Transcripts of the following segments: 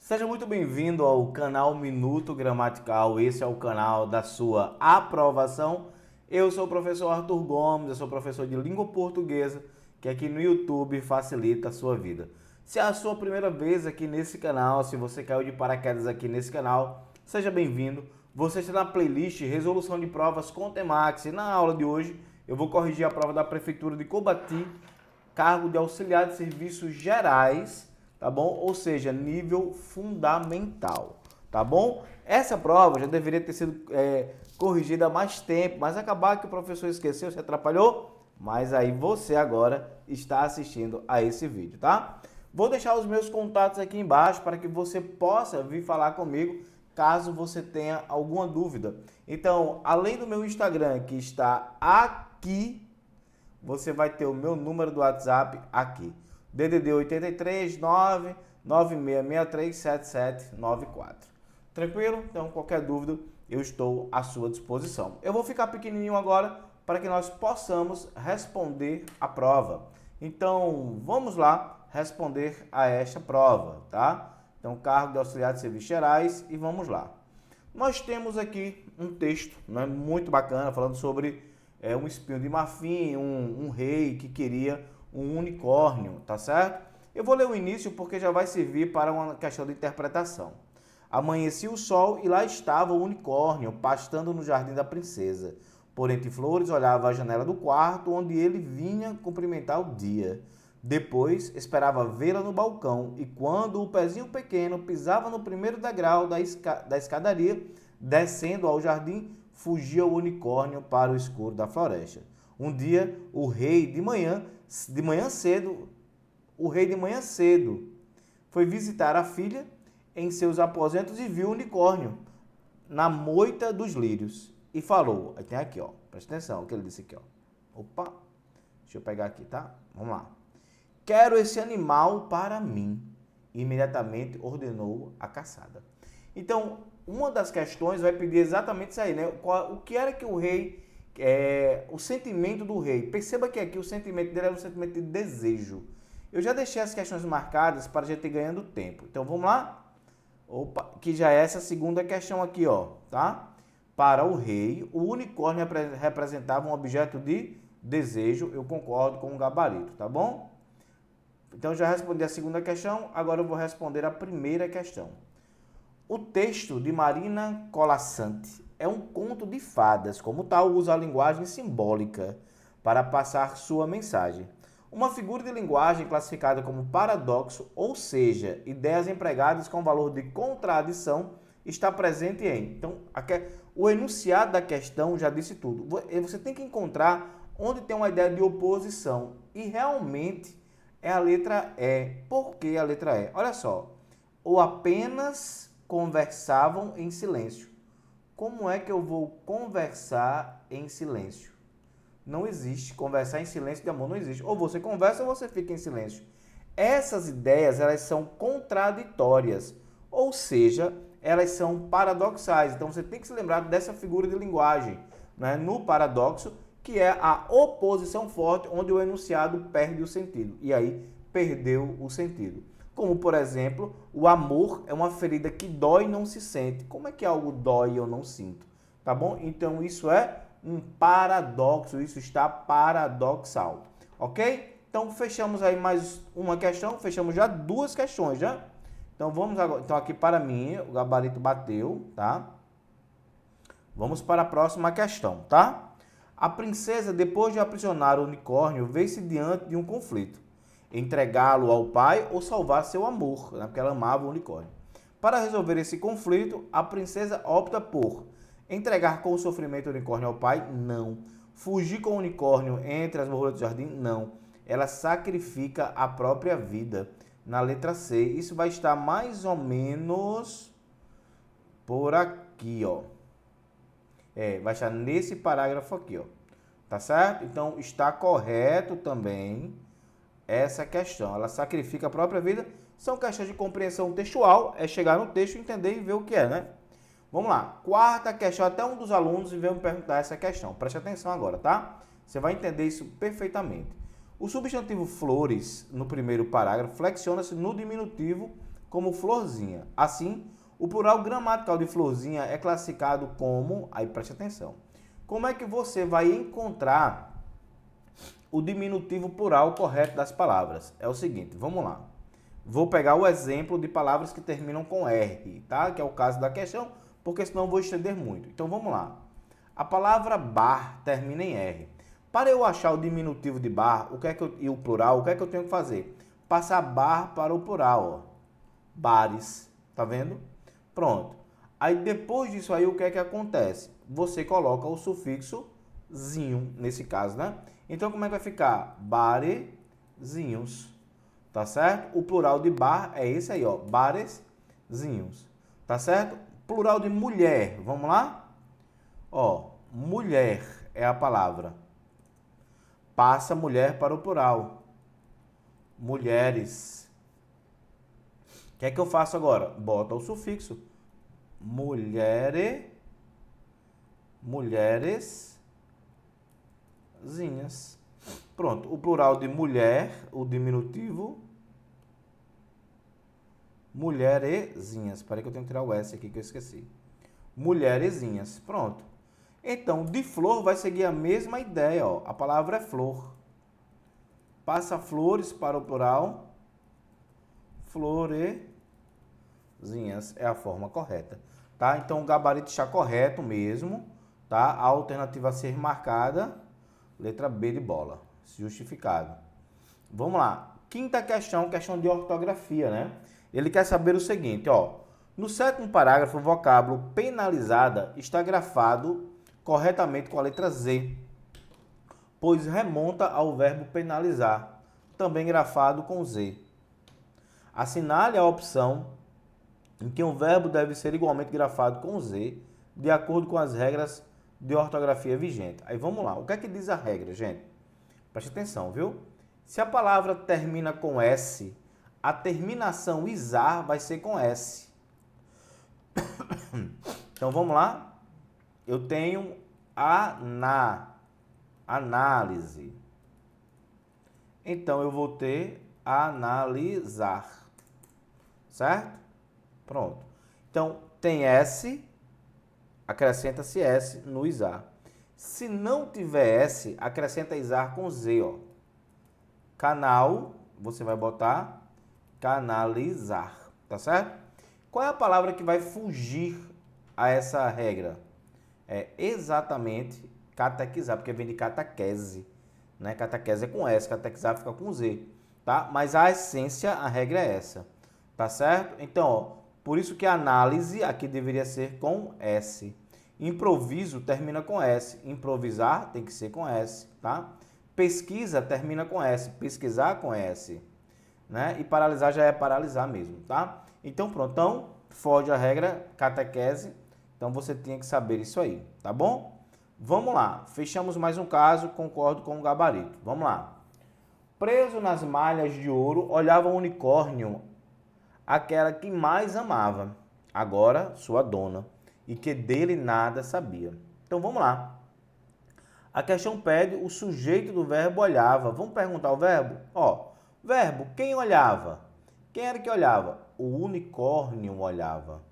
Seja muito bem-vindo ao canal Minuto Gramatical. Esse é o canal da sua aprovação. Eu sou o professor Arthur Gomes, eu sou professor de língua portuguesa, que aqui no YouTube facilita a sua vida. Se é a sua primeira vez aqui nesse canal, se você caiu de paraquedas aqui nesse canal, seja bem-vindo. Você está na playlist Resolução de Provas com Temax e na aula de hoje eu vou corrigir a prova da Prefeitura de Cobati, cargo de auxiliar de serviços gerais, tá bom? Ou seja, nível fundamental, tá bom? Essa prova já deveria ter sido corrigida há mais tempo, mas acabar que o professor esqueceu, se atrapalhou, mas aí você agora está assistindo a esse vídeo, tá? Vou deixar os meus contatos aqui embaixo para que você possa vir falar comigo caso você tenha alguma dúvida. Então, além do meu Instagram, que está aqui, você vai ter o meu número do WhatsApp aqui. DDD 83 99663 7794. Tranquilo? Então, qualquer dúvida, eu estou à sua disposição. Eu vou ficar pequenininho agora para que nós possamos responder a prova. Então, vamos lá responder a esta prova, tá? Então, cargo de auxiliar de serviços gerais e vamos lá. Nós temos aqui um texto, né, muito bacana, falando sobre um espinho de marfim, um rei que queria um unicórnio, tá certo? Eu vou ler o início porque já vai servir para uma questão de interpretação. Amanhecia o sol e lá estava o unicórnio pastando no jardim da princesa. Por entre flores olhava a janela do quarto onde ele vinha cumprimentar o dia. Depois esperava vê-la no balcão e quando o pezinho pequeno pisava no primeiro degrau da escadaria, descendo ao jardim, fugia o unicórnio para o escuro da floresta. Um dia, o rei de manhã cedo, foi visitar a filha em seus aposentos e viu o unicórnio na moita dos lírios e falou, aí tem aqui, ó, presta atenção, o que ele disse aqui, ó. Opa, deixa eu pegar aqui, tá? Vamos lá. Quero esse animal para mim. Imediatamente ordenou a caçada. Então, uma das questões vai pedir exatamente isso aí, né? O que era que o rei, o sentimento do rei. Perceba que aqui o sentimento dele era um sentimento de desejo. Eu já deixei as questões marcadas para a gente ir ganhando tempo. Então, vamos lá? Opa, que já é essa segunda questão aqui, ó, tá? Para o rei, o unicórnio representava um objeto de desejo. Eu concordo com o gabarito, tá bom? Então, já respondi a segunda questão, agora eu vou responder a primeira questão. O texto de Marina Colasanti é um conto de fadas, como tal, usa a linguagem simbólica para passar sua mensagem. Uma figura de linguagem classificada como paradoxo, ou seja, ideias empregadas com valor de contradição, está presente em. Então, o enunciado da questão já disse tudo. Você tem que encontrar onde tem uma ideia de oposição. E realmente é a letra E. Por que a letra E? Olha só. Ou apenas conversavam em silêncio. Como é que eu vou conversar em silêncio? Não existe. Conversar em silêncio de amor não existe. Ou você conversa ou você fica em silêncio. Essas ideias, elas são contraditórias. Ou seja, elas são paradoxais. Então, você tem que se lembrar dessa figura de linguagem, né? No paradoxo, que é a oposição forte, onde o enunciado perde o sentido. E aí, perdeu o sentido. Como, por exemplo, o amor é uma ferida que dói e não se sente. Como é que algo dói e eu não sinto? Tá bom? Então, isso é um paradoxo, isso está paradoxal. Ok? Então, fechamos aí mais uma questão, fechamos já duas questões, já? Então, vamos agora. Então, aqui para mim, o gabarito bateu, tá? Vamos para a próxima questão, tá? A princesa, depois de aprisionar o unicórnio, vê-se diante de um conflito. Entregá-lo ao pai ou salvar seu amor, né? Porque ela amava o unicórnio. Para resolver esse conflito, a princesa opta por entregar com o sofrimento o unicórnio ao pai? Não. Fugir com o unicórnio entre as borboletas do jardim? Não. Ela sacrifica a própria vida. Na letra C, isso vai estar mais ou menos por aqui, ó. Vai estar nesse parágrafo aqui, ó. Tá certo? Então, está correto também essa questão. Ela sacrifica a própria vida. São questões de compreensão textual. É chegar no texto, entender e ver o que é, né? Vamos lá. Quarta questão. Até um dos alunos veio me perguntar essa questão. Preste atenção agora, tá? Você vai entender isso perfeitamente. O substantivo flores, no primeiro parágrafo, flexiona-se no diminutivo como florzinha. Assim, o plural gramatical de florzinha é classificado como... Aí preste atenção. Como é que você vai encontrar o diminutivo plural correto das palavras? É o seguinte, vamos lá. Vou pegar o exemplo de palavras que terminam com R, tá? Que é o caso da questão, porque senão eu vou estender muito. Então vamos lá. A palavra bar termina em R. Para eu achar o diminutivo de bar, e o plural, o que é que eu tenho que fazer? Passar bar para o plural, ó. Bares, tá vendo? Pronto. Aí depois disso aí, o que é que acontece? Você coloca o sufixo zinho, nesse caso, né? Então como é que vai ficar? Barezinhos, tá certo? O plural de bar é esse aí, ó, barezinhos, tá certo? Plural de mulher, vamos lá? Ó, mulher é a palavra. Passa mulher para o plural. Mulheres. O que é que eu faço agora? Bota o sufixo. Mulherezinhas. Pronto. O plural de mulher, o diminutivo. Mulherezinhas. Espera que eu tenho que tirar o S aqui que eu esqueci. Mulherezinhas. Pronto. Então, de flor vai seguir a mesma ideia, ó. A palavra é flor. Passa flores para o plural. Florezinhas é a forma correta, tá? Então, o gabarito está correto mesmo, tá? A alternativa a ser marcada, letra B de bola, justificado. Vamos lá. Quinta questão, questão de ortografia, né? Ele quer saber o seguinte, ó. No sétimo parágrafo, o vocábulo penalizada está grafado corretamente com a letra Z, pois remonta ao verbo penalizar, também grafado com Z. Assinale a opção em que um verbo deve ser igualmente grafado com Z, de acordo com as regras de ortografia vigentes. Aí vamos lá. O que é que diz a regra, gente? Preste atenção, viu? Se a palavra termina com S, a terminação isar vai ser com S. Então vamos lá. Eu tenho análise. Então eu vou ter analisar. Certo? Pronto. Então tem S, acrescenta-se S no isar. Se não tiver S, acrescenta isar com Z, ó. Canal, você vai botar canalizar, tá certo? Qual é a palavra que vai fugir a essa regra? É exatamente catequizar, porque vem de catequese, né? Catequese é com S, catequizar fica com Z, tá? Mas a essência, a regra é essa, tá certo? Então, ó, por isso que a análise aqui deveria ser com S. Improviso termina com S, improvisar tem que ser com S, tá? Pesquisa termina com S, pesquisar com S, né? E paralisar já é paralisar mesmo, tá? Então, pronto, então, foge a regra, catequese. Então, você tinha que saber isso aí, tá bom? Vamos lá. Fechamos mais um caso, concordo com o gabarito. Vamos lá. Preso nas malhas de ouro, olhava o unicórnio, aquela que mais amava, agora sua dona, e que dele nada sabia. Então, vamos lá. A questão pede o sujeito do verbo olhava. Vamos perguntar o verbo? Ó, verbo, quem olhava? Quem era que olhava? O unicórnio olhava.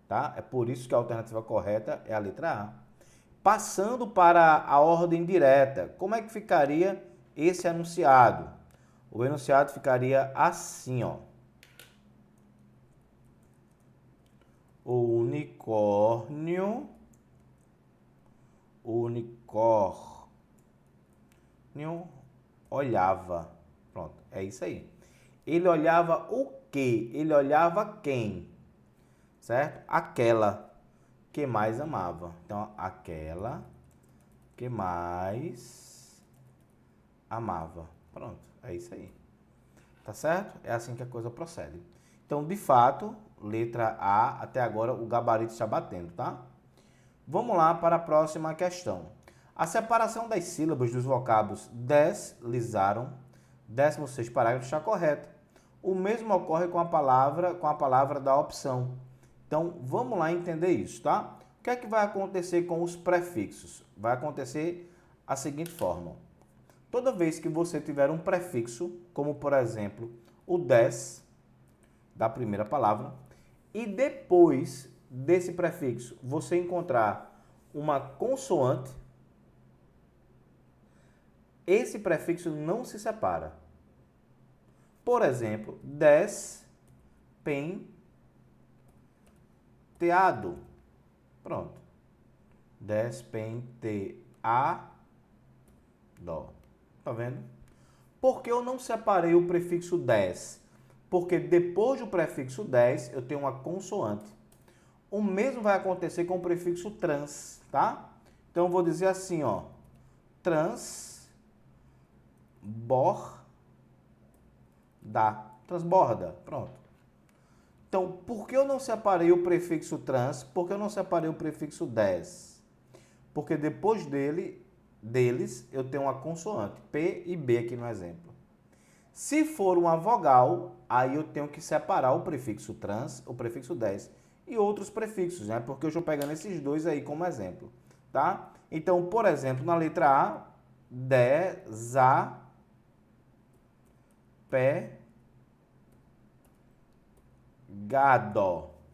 Tá? É por isso que a alternativa correta é a letra A. Passando para a ordem direta, como é que ficaria esse enunciado? O enunciado ficaria assim, ó. O unicórnio olhava. Pronto, é isso aí. Ele olhava o quê? Ele olhava quem? Certo? Aquela que mais amava. Então, aquela que mais amava. Pronto, é isso aí. Tá certo? É assim que a coisa procede. Então, de fato, letra A, até agora o gabarito está batendo, tá? Vamos lá para a próxima questão. A separação das sílabas dos vocábulos deslizaram, 16º parágrafo, está correto. O mesmo ocorre com a palavra da opção. Então, vamos lá entender isso, tá? O que é que vai acontecer com os prefixos? Vai acontecer a seguinte forma. Toda vez que você tiver um prefixo, como por exemplo o des, da primeira palavra, e depois desse prefixo você encontrar uma consoante, esse prefixo não se separa. Por exemplo, despenteado. Pronto. Despenteado. Tá vendo? Por que eu não separei o prefixo des? Porque depois do prefixo des eu tenho uma consoante. O mesmo vai acontecer com o prefixo trans, tá? Então eu vou dizer assim, ó. Transborda. Pronto. Então, por que eu não separei o prefixo trans? Por que eu não separei o prefixo des? Porque depois deles eu tenho uma consoante, P e B aqui no exemplo. Se for uma vogal, aí eu tenho que separar o prefixo trans, o prefixo des e outros prefixos, né? Porque eu estou pegando esses dois aí como exemplo, tá? Então, por exemplo, na letra A, desapegado.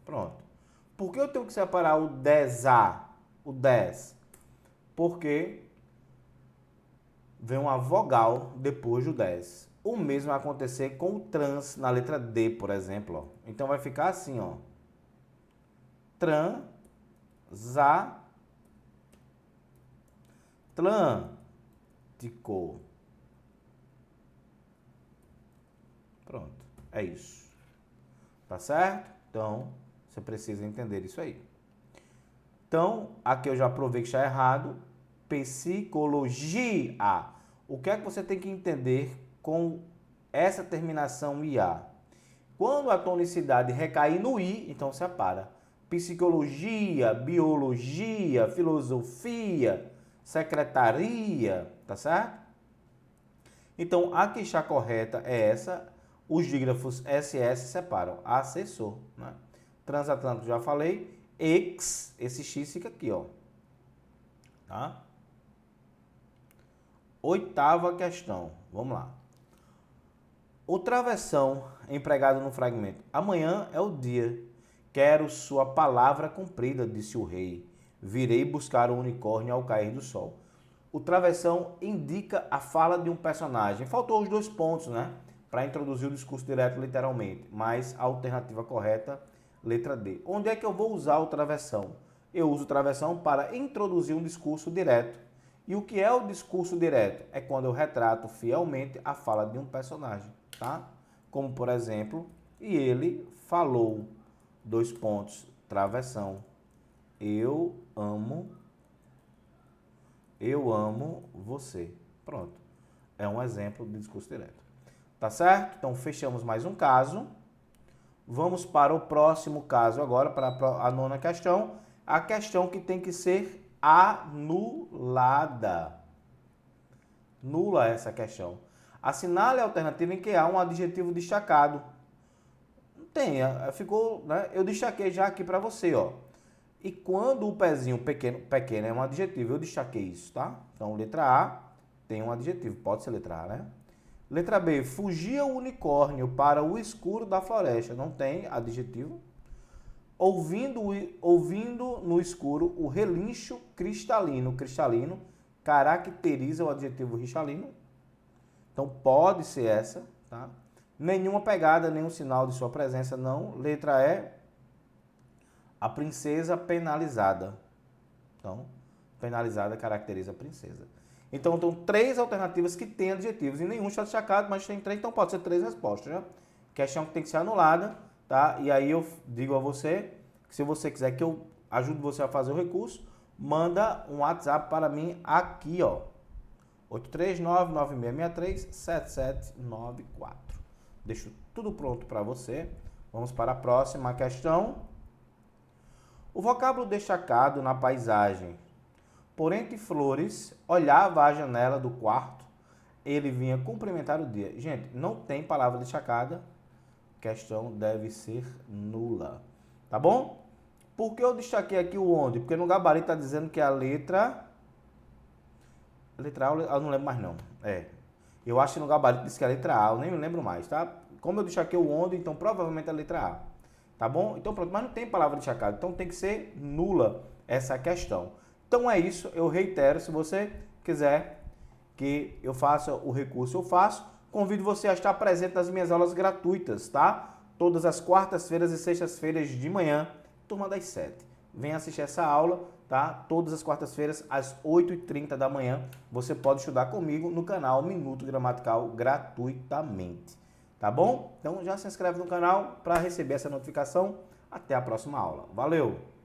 Pronto. Por que eu tenho que separar o o des? Porque vem uma vogal depois do des. O mesmo vai acontecer com o trans na letra D, por exemplo. Ó. Então vai ficar assim, ó. Transatlântico. Pronto, é isso. Tá certo? Então, você precisa entender isso aí. Então, aqui eu já provei que está errado. Psicologia. O que é que você tem que entender com essa terminação IA? Quando a tonicidade recair no I, então separa. Psicologia, biologia, filosofia, secretaria, tá certo? Então, a que está correta é essa. Os dígrafos SS separam. Assessor, né? Transatlântico, já falei. Esse X fica aqui, ó. Tá? Oitava questão. Vamos lá. O travessão empregado no fragmento. Amanhã é o dia. Quero sua palavra cumprida, disse o rei. Virei buscar o unicórnio ao cair do sol. O travessão indica a fala de um personagem. Faltou os 2 pontos, né? Para introduzir o discurso direto literalmente. Mas a alternativa correta, letra D. Onde é que eu vou usar o travessão? Eu uso o travessão para introduzir um discurso direto. E o que é o discurso direto? É quando eu retrato fielmente a fala de um personagem, tá? Como, por exemplo, e ele falou, 2 pontos, travessão. Eu amo você. Pronto. É um exemplo de discurso direto. Tá certo? Então, fechamos mais um caso. Vamos para o próximo caso agora, para a 9ª questão. A questão que tem que ser anulada. Nula essa questão. Assinale a alternativa em que há um adjetivo destacado. Não tem, ficou, né? Eu destaquei já aqui para você, ó. E quando o pezinho pequeno é um adjetivo, eu destaquei isso, tá? Então, letra A tem um adjetivo, pode ser letra A, né? Letra B, fugia o unicórnio para o escuro da floresta. Não tem adjetivo. Ouvindo no escuro o relincho cristalino. Cristalino caracteriza o adjetivo cristalino. Então, pode ser essa, tá? Nenhuma pegada, nenhum sinal de sua presença, não. Letra E, a princesa penalizada. Então, penalizada caracteriza a princesa. Então, estão 3 alternativas que têm adjetivos e nenhum está destacado, mas tem 3, então pode ser 3 respostas, né? Questão que tem que ser anulada, tá? E aí eu digo a você que se você quiser que eu ajude você a fazer o recurso, manda um WhatsApp para mim aqui, ó. 839-9663-7794. Deixo tudo pronto para você. Vamos para a próxima questão. O vocábulo destacado na paisagem. Por entre flores, olhava a janela do quarto, ele vinha cumprimentar o dia. Gente, não tem palavra destacada, questão deve ser nula. Tá bom? Por que eu destaquei aqui o onde? Porque no gabarito está dizendo que a letra... Letra A, eu não lembro mais não. Eu acho que no gabarito diz que é a letra A, eu nem me lembro mais, tá? Como eu destaquei o onde, então provavelmente é a letra A. Tá bom? Então pronto, mas não tem palavra destacada, então tem que ser nula essa questão. Então é isso, eu reitero, se você quiser que eu faça o recurso, eu faço. Convido você a estar presente nas minhas aulas gratuitas, tá? Todas as quartas-feiras e sextas-feiras de manhã, turma das 7. Venha assistir essa aula, tá? Todas as quartas-feiras, às 8h30 da manhã, você pode estudar comigo no canal Minuto Gramatical gratuitamente. Tá bom? Então já se inscreve no canal para receber essa notificação. Até a próxima aula. Valeu!